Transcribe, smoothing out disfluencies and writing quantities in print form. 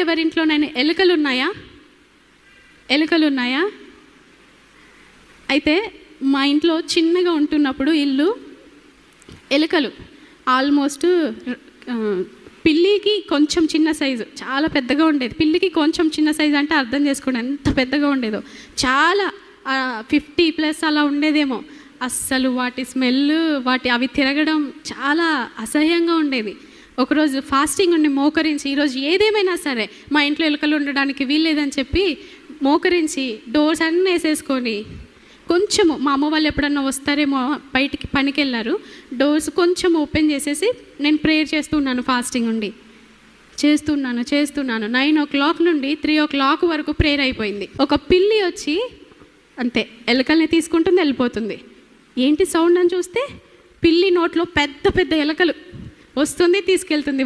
ఎవరింట్లోనైనా ఎలుకలు ఉన్నాయా? అయితే మా ఇంట్లో చిన్నగా ఉంటున్నప్పుడు ఇల్లు, ఎలుకలు ఆల్మోస్ట్ పిల్లికి కొంచెం చిన్న సైజు, చాలా పెద్దగా ఉండేది. పిల్లికి కొంచెం చిన్న సైజు అంటే అర్థం చేసుకోండి ఎంత పెద్దగా ఉండేదో. చాలా 50+ అలా ఉండేదేమో. అస్సలు వాటి స్మెల్, అవి తిరగడం చాలా అసహ్యంగా ఉండేది. ఒకరోజు ఫాస్టింగ్ ఉండి మోకరించి, ఈరోజు ఏదేమైనా సరే మా ఇంట్లో ఎలుకలు ఉండడానికి వీల్లేదని చెప్పి మోకరించి డోర్స్ అన్నీ వేసేసుకొని, కొంచెము మా అమ్మ వాళ్ళు ఎప్పుడన్నా వస్తారేమో బయటికి పనికి వెళ్ళారు, డోర్స్ కొంచెం ఓపెన్ చేసేసి నేను ప్రేయర్ చేస్తున్నాను. ఫాస్టింగ్ ఉండి చేస్తున్నాను 9 o'clock నుండి 3 o'clock వరకు ప్రేయర్ అయిపోయింది. ఒక పిల్లి వచ్చి అంతే ఎలుకల్ని తీసుకుంటుంది, వెళ్ళిపోతుంది. ఏంటి సౌండ్ అని చూస్తే పిల్లి నోట్లో పెద్ద పెద్ద ఎలుకలు. వస్తుంది తీసుకెళ్తుంది.